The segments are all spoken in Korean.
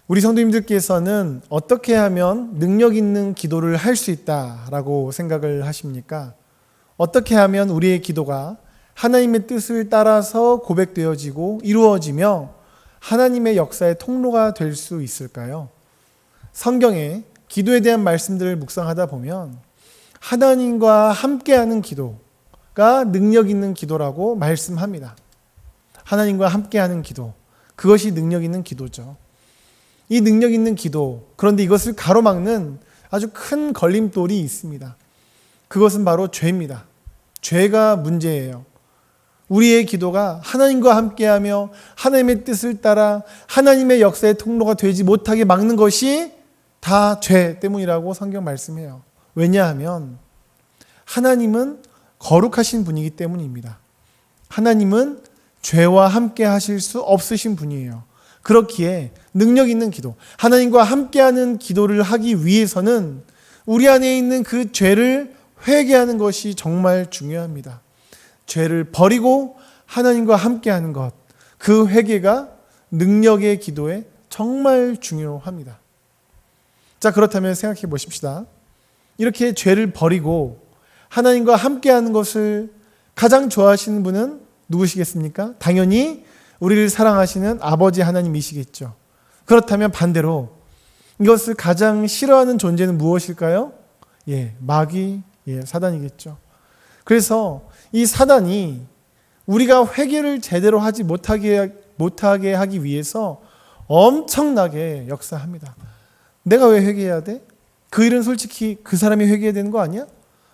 우리 성도님들께서는 어떻게 하면 능력 있는 기도를 할 수 있다라고 생각을 하십니까? 어떻게 하면 우리의 기도가 하나님의 뜻을 따라서 고백되어지고 이루어지며 하나님의 역사의 통로가 될 수 있을까요? 성경에 기도에 대한 말씀들을 묵상하다 보면 하나님과 함께하는 기도가 능력 있는 기도라고 말씀합니다. 하나님과 함께하는 기도, 그것이 능력 있는 기도죠. 이 능력 있는 기도, 그런데 이것을 가로막는 아주 큰 걸림돌이 있습니다. 그것은 바로 죄입니다. 죄가 문제예요. 우리의 기도가 하나님과 함께하며 하나님의 뜻을 따라 하나님의 역사의 통로가 되지 못하게 막는 것이 다 죄 때문이라고 성경 말씀해요. 왜냐하면 하나님은 거룩하신 분이기 때문입니다. 하나님은 죄와 함께 하실 수 없으신 분이에요. 그렇기에 능력 있는 기도, 하나님과 함께하는 기도를 하기 위해서는 우리 안에 있는 그 죄를 회개하는 것이 정말 중요합니다. 죄를 버리고 하나님과 함께하는 것, 그 회개가 능력의 기도에 정말 중요합니다. 자, 그렇다면 생각해 보십시다. 이렇게 죄를 버리고 하나님과 함께하는 것을 가장 좋아하시는 분은 누구시겠습니까? 당연히 우리를 사랑하시는 아버지 하나님이시겠죠. 그렇다면 반대로 이것을 가장 싫어하는 존재는 무엇일까요? 마귀, 사단이겠죠. 그래서 이 사단이 우리가 회개를 제대로 하지 못하게 하기 위해서 엄청나게 역사합니다. 내가 왜 회개해야 돼? 그 일은 솔직히 그 사람이 회개해야 되는 거 아니야?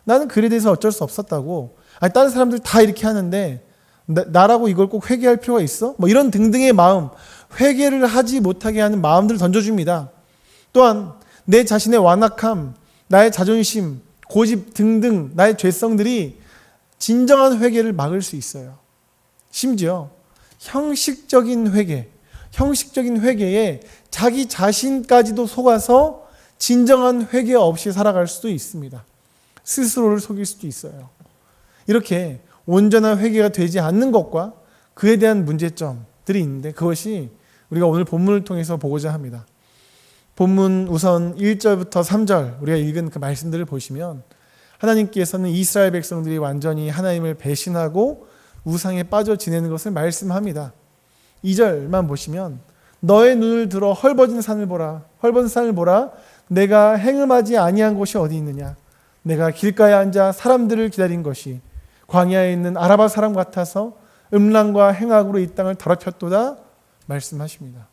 나는 그 일에 대해서 어쩔 수 없었다고. 아니, 다른 사람들 다 이렇게 하는데 나라고 이걸 꼭 회개할 필요가 있어? 이런 등등의 마음, 회개를 하지 못하게 하는 마음들을 던져줍니다. 또한 내 자신의 완악함, 나의 자존심, 고집 등등 나의 죄성들이 진정한 회개를 막을 수 있어요. 심지어 형식적인 회개에 자기 자신까지도 속아서 진정한 회개 없이 살아갈 수도 있습니다. 스스로를 속일 수도 있어요. 이렇게 온전한 회개가 되지 않는 것과 그에 대한 문제점들이 있는데 그것이 우리가 오늘 본문을 통해서 보고자 합니다. 본문 우선 1절부터 3절 우리가 읽은 그 말씀들을 보시면 하나님께서는 이스라엘 백성들이 완전히 하나님을 배신하고 우상에 빠져 지내는 것을 말씀합니다. 2절만 보시면 너의 눈을 들어 헐벗은 산을 보라. 내가 행음하지 아니한 곳이 어디 있느냐. 내가 길가에 앉아 사람들을 기다린 것이 광야에 있는 아라바 사람 같아서 음란과 행악으로 이 땅을 더럽혔도다 말씀하십니다.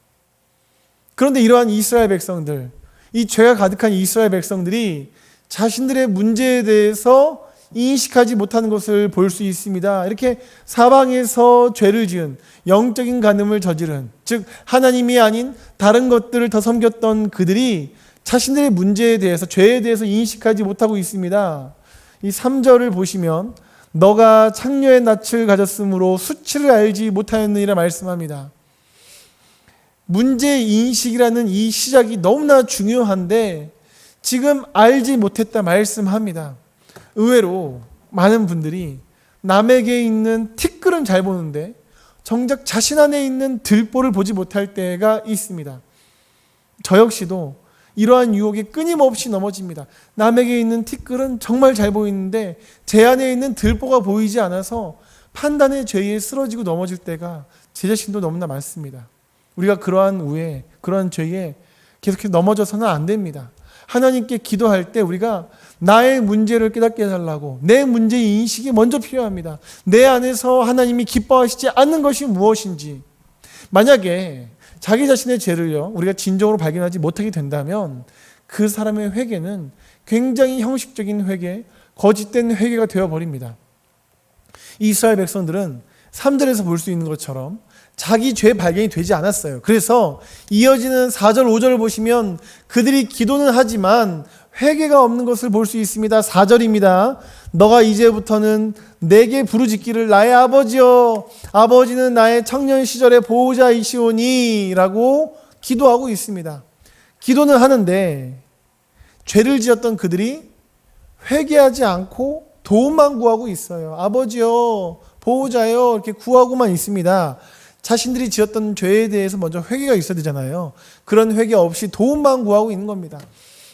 그런데 이러한 이스라엘 백성들, 이 죄가 가득한 이스라엘 백성들이 자신들의 문제에 대해서 인식하지 못하는 것을 볼 수 있습니다. 이렇게 사방에서 죄를 지은, 영적인 간음을 저지른, 즉 하나님이 아닌 다른 것들을 더 섬겼던 그들이 자신들의 문제에 대해서, 죄에 대해서 인식하지 못하고 있습니다. 이 3절을 보시면 너가 창녀의 낯을 가졌으므로 수치를 알지 못하였느니라 말씀합니다. 문제인식이라는 이 시작이 너무나 중요한데 지금 알지 못했다 말씀합니다. 의외로 많은 분들이 남에게 있는 티끌은 잘 보는데 정작 자신 안에 있는 들보를 보지 못할 때가 있습니다. 저 역시도 이러한 유혹에 끊임없이 넘어집니다. 남에게 있는 티끌은 정말 잘 보이는데 제 안에 있는 들보가 보이지 않아서 판단의 죄에 쓰러지고 넘어질 때가 제 자신도 너무나 많습니다. 우리가 그러한 죄에 계속해서 넘어져서는 안 됩니다. 하나님께 기도할 때 우리가 나의 문제를 깨닫게 해달라고, 내 문제 인식이 먼저 필요합니다. 내 안에서 하나님이 기뻐하시지 않는 것이 무엇인지, 만약에 자기 자신의 죄를요 우리가 진정으로 발견하지 못하게 된다면 그 사람의 회개는 굉장히 형식적인 회개, 거짓된 회개가 되어버립니다. 이스라엘 백성들은 3절에서 볼 수 있는 것처럼 자기 죄 발견이 되지 않았어요. 그래서 이어지는 4절, 5절을 보시면 그들이 기도는 하지만 회개가 없는 것을 볼 수 있습니다. 4절입니다. 너가 이제부터는 내게 부르짖기를 나의 아버지여, 아버지는 나의 청년 시절의 보호자이시오니 라고 기도하고 있습니다. 기도는 하는데 죄를 지었던 그들이 회개하지 않고 도움만 구하고 있어요. 아버지여, 보호자여 이렇게 구하고만 있습니다. 자신들이 지었던 죄에 대해서 먼저 회개가 있어야 되잖아요. 그런 회개 없이 도움만 구하고 있는 겁니다.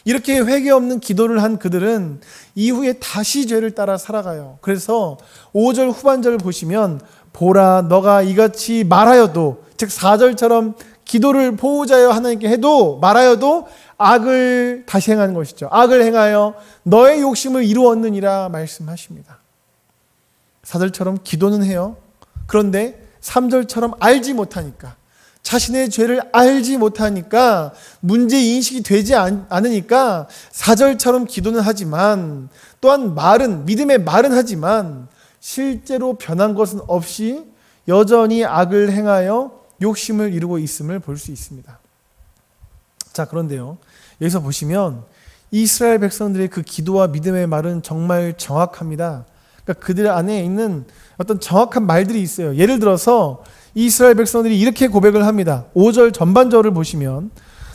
이렇게 회개 없는 기도를 한 그들은 이후에 다시 죄를 따라 살아가요. 그래서 5절 후반절을 보시면 보라 너가 이같이 말하여도, 즉 4절처럼 기도를 보호자여 하나님께 해도 말하여도 악을 다시 행하는 것이죠. 악을 행하여 너의 욕심을 이루었느니라 말씀하십니다. 4절처럼 기도는 해요. 그런데 3절처럼 알지 못하니까, 자신의 죄를 알지 못하니까, 문제 인식이 되지 않으니까 4절처럼 기도는 하지만 또한 말은, 믿음의 말은 하지만 실제로 변한 것은 없이 여전히 악을 행하여 욕심을 이루고 있음을 볼 수 있습니다. 자, 그런데요, 여기서 보시면 이스라엘 백성들의 그 기도와 믿음의 말은 정말 정확합니다. 그러니까 그들 안에 있는 어떤 정확한 말들이 있어요. 예를 들어서 이스라엘 백성들이 이렇게 고백을 합니다. 5절 전반절을 보시면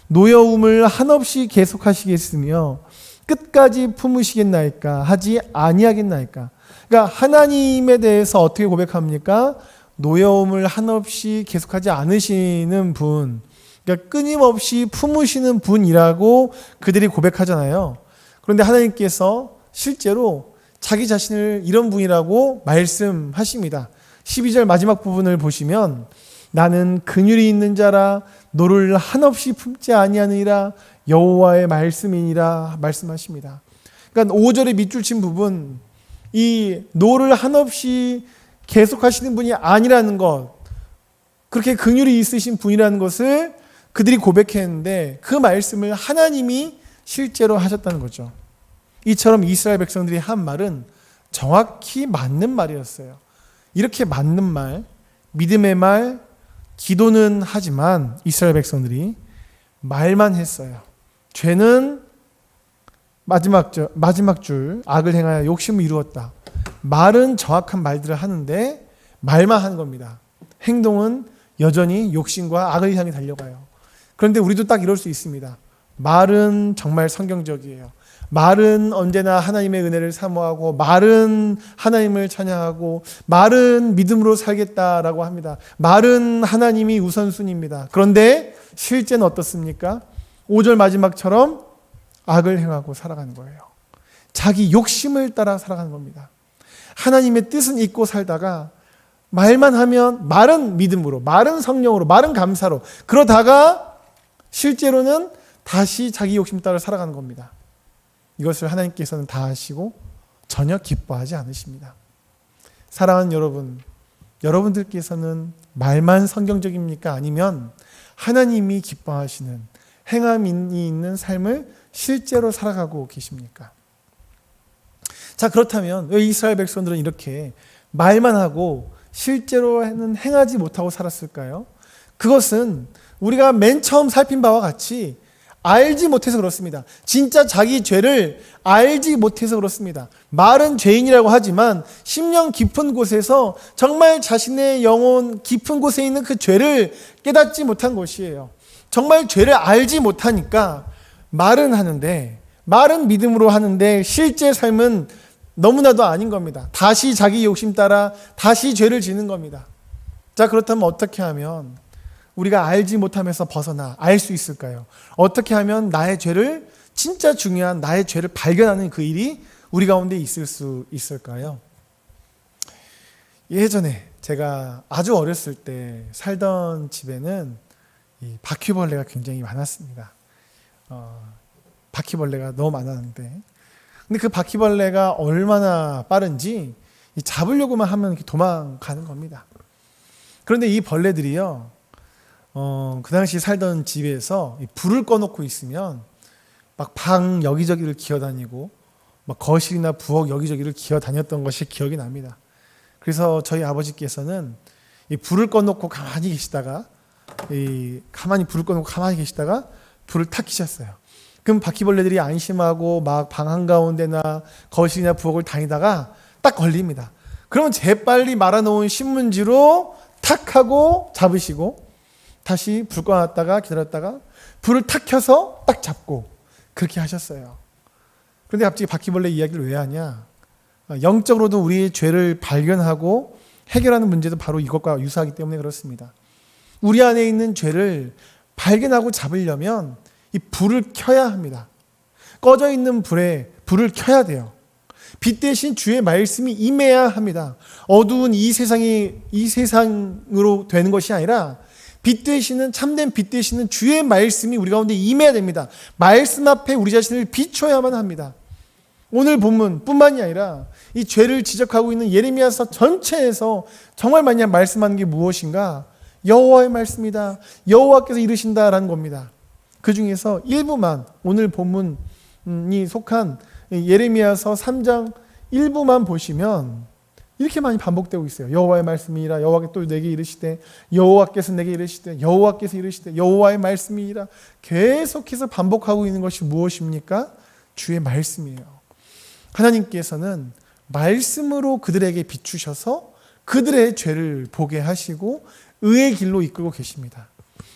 노여움을 한없이 계속하시겠으며 끝까지 품으시겠나이까 하지 아니하겠나이까. 그러니까 하나님에 대해서 어떻게 고백합니까? 노여움을 한없이 계속하지 않으시는 분, 그러니까 끊임없이 품으시는 분이라고 그들이 고백하잖아요. 그런데 하나님께서 실제로 자기 자신을 이런 분이라고 말씀하십니다. 12절 마지막 부분을 보시면 나는 긍휼이 있는 자라 노를 한없이 품지 아니하느니라 여호와의 말씀이니라 말씀하십니다. 그러니까 5절의 밑줄 친 부분, 이 노를 한없이 계속하시는 분이 아니라는 것, 그렇게 긍휼이 있으신 분이라는 것을 그들이 고백했는데 그 말씀을 하나님이 실제로 하셨다는 거죠. 이처럼 이스라엘 백성들이 한 말은 정확히 맞는 말이었어요. 이렇게 맞는 말, 믿음의 말, 기도는 하지만 이스라엘 백성들이 말만 했어요. 죄는 마지막 줄 악을 행하여 욕심을 이루었다. 말은 정확한 말들을 하는데 말만 하는 겁니다. 행동은 여전히 욕심과 악을 향해 달려가요. 그런데 우리도 딱 이럴 수 있습니다. 말은 정말 성경적이에요. 말은 언제나 하나님의 은혜를 사모하고, 말은 하나님을 찬양하고, 말은 믿음으로 살겠다라고 합니다. 말은 하나님이 우선순위입니다. 그런데 실제는 어떻습니까? 5절 마지막처럼 악을 행하고 살아가는 거예요. 자기 욕심을 따라 살아가는 겁니다. 하나님의 뜻은 잊고 살다가 말만 하면, 말은 믿음으로, 말은 성령으로, 말은 감사로, 그러다가 실제로는 다시 자기 욕심 따라 살아가는 겁니다. 이것을 하나님께서는 다 아시고 전혀 기뻐하지 않으십니다. 사랑하는 여러분, 여러분들께서는 말만 성경적입니까? 아니면 하나님이 기뻐하시는 행함이 있는 삶을 실제로 살아가고 계십니까? 자, 그렇다면 왜 이스라엘 백성들은 이렇게 말만 하고 실제로는 행하지 못하고 살았을까요? 그것은 우리가 맨 처음 살핀 바와 같이 알지 못해서 그렇습니다. 진짜 자기 죄를 알지 못해서 그렇습니다. 말은 죄인이라고 하지만 심령 깊은 곳에서 정말 자신의 영혼 깊은 곳에 있는 그 죄를 깨닫지 못한 것이에요. 정말 죄를 알지 못하니까 말은 하는데, 말은 믿음으로 하는데 실제 삶은 너무나도 아닌 겁니다. 다시 자기 욕심 따라 다시 죄를 짓는 겁니다. 자, 그렇다면 어떻게 하면 우리가 알지 못하면서 벗어나 알 수 있을까요? 어떻게 하면 나의 죄를, 진짜 중요한 나의 죄를 발견하는 그 일이 우리 가운데 있을 수 있을까요? 예전에 제가 아주 어렸을 때 살던 집에는 이 바퀴벌레가 굉장히 많았습니다. 바퀴벌레가 너무 많았는데, 근데 그 바퀴벌레가 얼마나 빠른지 잡으려고만 하면 이렇게 도망가는 겁니다. 그런데 이 벌레들이요, 그 당시 살던 집에서 불을 꺼놓고 있으면 막 방 여기저기를 기어다니고 막 거실이나 부엌 여기저기를 기어다녔던 것이 기억이 납니다. 그래서 저희 아버지께서는 이 불을 꺼놓고 가만히 계시다가 불을 탁 켜셨어요. 그럼 바퀴벌레들이 안심하고 막 방 한가운데나 거실이나 부엌을 다니다가 딱 걸립니다. 그러면 재빨리 말아놓은 신문지로 탁 하고 잡으시고 다시 불 꺼놨다가 기다렸다가 불을 탁 켜서 딱 잡고 그렇게 하셨어요. 그런데 갑자기 바퀴벌레 이야기를 왜 하냐? 영적으로도 우리의 죄를 발견하고 해결하는 문제도 바로 이것과 유사하기 때문에 그렇습니다. 우리 안에 있는 죄를 발견하고 잡으려면 이 불을 켜야 합니다. 꺼져 있는 불에 불을 켜야 돼요. 빛 대신 주의 말씀이 임해야 합니다. 어두운 이 세상으로 되는 것이 아니라 빛 되시는, 참된 빛 되시는 주의 말씀이 우리 가운데 임해야 됩니다. 말씀 앞에 우리 자신을 비춰야만 합니다. 오늘 본문 뿐만이 아니라 이 죄를 지적하고 있는 예레미야서 전체에서 정말 많이 말씀하는 게 무엇인가? 여호와의 말씀이다. 여호와께서 이르신다라는 겁니다. 그 중에서 일부만, 오늘 본문이 속한 예레미야서 3장 일부만 보시면 이렇게 많이 반복되고 있어요. 여호와의 말씀이라, 여호와께서 또 내게 이르시되, 여호와께서 내게 이르시되, 여호와께서 이르시되, 여호와의 말씀이라, 계속해서 반복하고 있는 것이 무엇입니까? 주의 말씀이에요. 하나님께서는 말씀으로 그들에게 비추셔서 그들의 죄를 보게 하시고 의의 길로 이끌고 계십니다.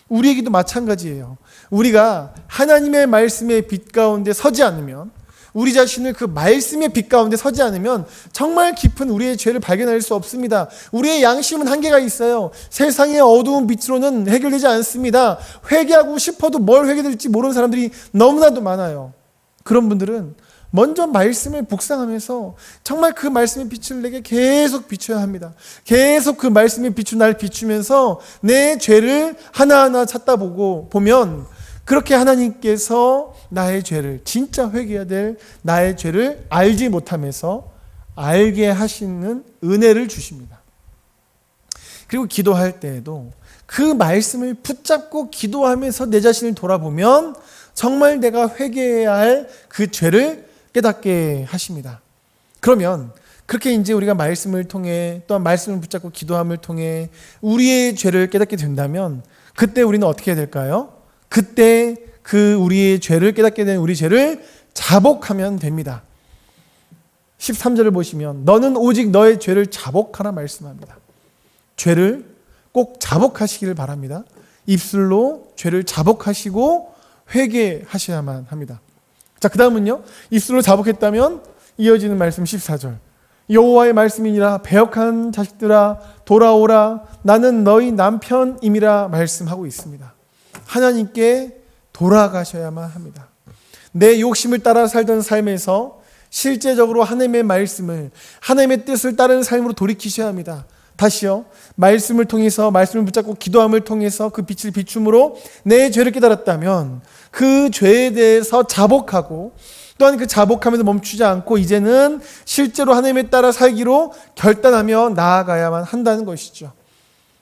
우리에게도 마찬가지예요. 우리가 하나님의 말씀의 빛 가운데 서지 않으면, 우리 자신을 그 말씀의 빛 가운데 서지 않으면 정말 깊은 우리의 죄를 발견할 수 없습니다. 우리의 양심은 한계가 있어요. 세상의 어두운 빛으로는 해결되지 않습니다. 회개하고 싶어도 뭘 회개될지 모르는 사람들이 너무나도 많아요. 그런 분들은 먼저 말씀을 묵상하면서 정말 그 말씀의 빛을 내게 계속 비춰야 합니다. 계속 그 말씀의 빛을 날 비추면서 내 죄를 하나하나 찾다 보면 그렇게 하나님께서 나의 죄를, 진짜 회개해야 될 나의 죄를 알지 못하면서 알게 하시는 은혜를 주십니다. 그리고 기도할 때에도 그 말씀을 붙잡고 기도하면서 내 자신을 돌아보면 정말 내가 회개해야 할 그 죄를 깨닫게 하십니다. 그러면 그렇게 이제 우리가 말씀을 통해, 또한 말씀을 붙잡고 기도함을 통해 우리의 죄를 깨닫게 된다면 그때 우리는 어떻게 해야 될까요? 그때 그 우리의 죄를 깨닫게 된 우리 죄를 자복하면 됩니다. 13절을 보시면 너는 오직 너의 죄를 자복하라 말씀합니다. 죄를 꼭 자복하시기를 바랍니다. 입술로 죄를 자복하시고 회개하셔야만 합니다. 자, 그 다음은요, 입술로 자복했다면 이어지는 말씀 14절, 여호와의 말씀이니라 배역한 자식들아 돌아오라 나는 너희 남편임이라 말씀하고 있습니다. 하나님께 돌아가셔야만 합니다. 내 욕심을 따라 살던 삶에서 실제적으로 하나님의 말씀을, 하나님의 뜻을 따르는 삶으로 돌이키셔야 합니다. 다시요, 말씀을 통해서, 말씀을 붙잡고 기도함을 통해서 그 빛을 비춤으로 내 죄를 깨달았다면 그 죄에 대해서 자복하고, 또한 그 자복하면서 멈추지 않고 이제는 실제로 하나님에 따라 살기로 결단하며 나아가야만 한다는 것이죠.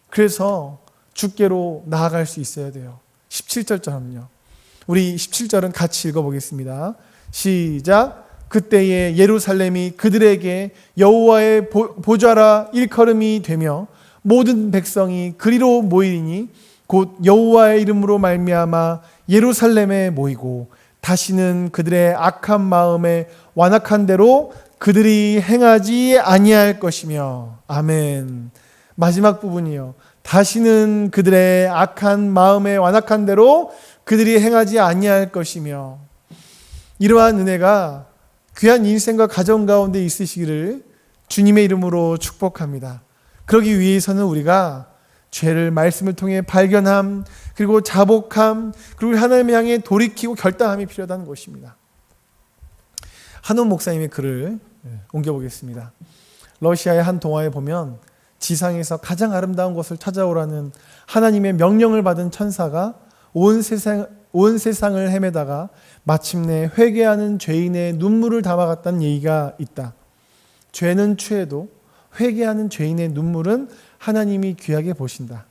그래서 주께로 나아갈 수 있어야 돼요. 17절처럼요. 우리 17절은 같이 읽어보겠습니다. 시작. 그때에 예루살렘이 그들에게 여호와의 보좌라 일컬음이 되며 모든 백성이 그리로 모이리니 곧 여호와의 이름으로 말미암아 예루살렘에 모이고 다시는 그들의 악한 마음에 완악한 대로 그들이 행하지 아니할 것이며. 아멘. 마지막 부분이요. 다시는 그들의 악한 마음에 완악한 대로 그들이 행하지 아니할 것이며. 이러한 은혜가 귀한 인생과 가정 가운데 있으시기를 주님의 이름으로 축복합니다. 그러기 위해서는 우리가 죄를 말씀을 통해 발견함, 그리고 자복함, 그리고 하나님을 향해 돌이키고 결단함이 필요하다는 것입니다. 한원 목사님의 글을 옮겨보겠습니다. 러시아의 한 동화에 보면 지상에서 가장 아름다운 것을 찾아오라는 하나님의 명령을 받은 천사가 온 세상을 헤매다가 마침내 회개하는 죄인의 눈물을 담아갔다는 얘기가 있다. 죄는 취해도 회개하는 죄인의 눈물은 하나님이 귀하게 보신다.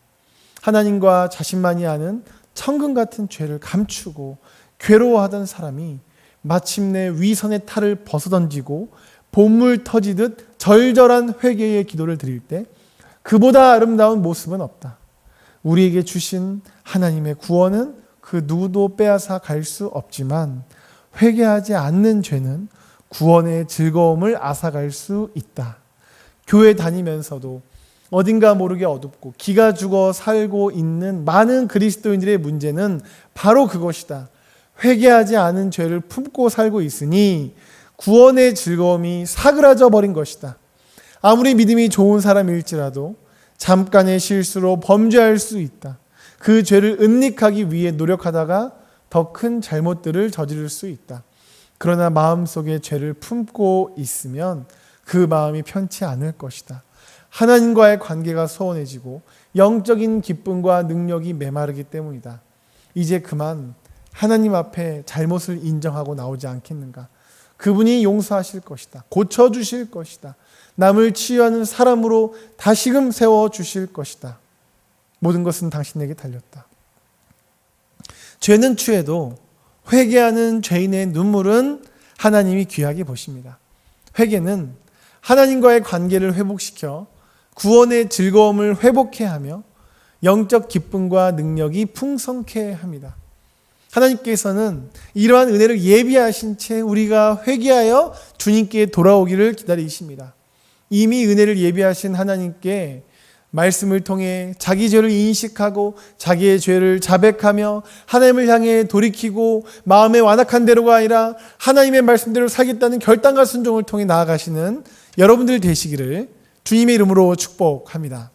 하나님과 자신만이 아는 천금 같은 죄를 감추고 괴로워하던 사람이 마침내 위선의 탈을 벗어던지고 봇물 터지듯 절절한 회개의 기도를 드릴 때 그보다 아름다운 모습은 없다. 우리에게 주신 하나님의 구원은 그 누구도 빼앗아 갈 수 없지만 회개하지 않는 죄는 구원의 즐거움을 앗아갈 수 있다. 교회 다니면서도 어딘가 모르게 어둡고 기가 죽어 살고 있는 많은 그리스도인들의 문제는 바로 그것이다. 회개하지 않은 죄를 품고 살고 있으니 구원의 즐거움이 사그라져 버린 것이다. 아무리 믿음이 좋은 사람일지라도 잠깐의 실수로 범죄할 수 있다. 그 죄를 은닉하기 위해 노력하다가 더 큰 잘못들을 저지를 수 있다. 그러나 마음속에 죄를 품고 있으면 그 마음이 편치 않을 것이다. 하나님과의 관계가 소원해지고 영적인 기쁨과 능력이 메마르기 때문이다. 이제 그만 하나님 앞에 잘못을 인정하고 나오지 않겠는가? 그분이 용서하실 것이다. 고쳐주실 것이다. 남을 치유하는 사람으로 다시금 세워주실 것이다. 모든 것은 당신에게 달렸다. 죄는 취해도 회개하는 죄인의 눈물은 하나님이 귀하게 보십니다. 회개는 하나님과의 관계를 회복시켜 구원의 즐거움을 회복해 하며 영적 기쁨과 능력이 풍성케 합니다. 하나님께서는 이러한 은혜를 예비하신 채 우리가 회개하여 주님께 돌아오기를 기다리십니다. 이미 은혜를 예비하신 하나님께 말씀을 통해 자기 죄를 인식하고 자기의 죄를 자백하며 하나님을 향해 돌이키고 마음의 완악한 대로가 아니라 하나님의 말씀대로 살겠다는 결단과 순종을 통해 나아가시는 여러분들 되시기를 주님의 이름으로 축복합니다.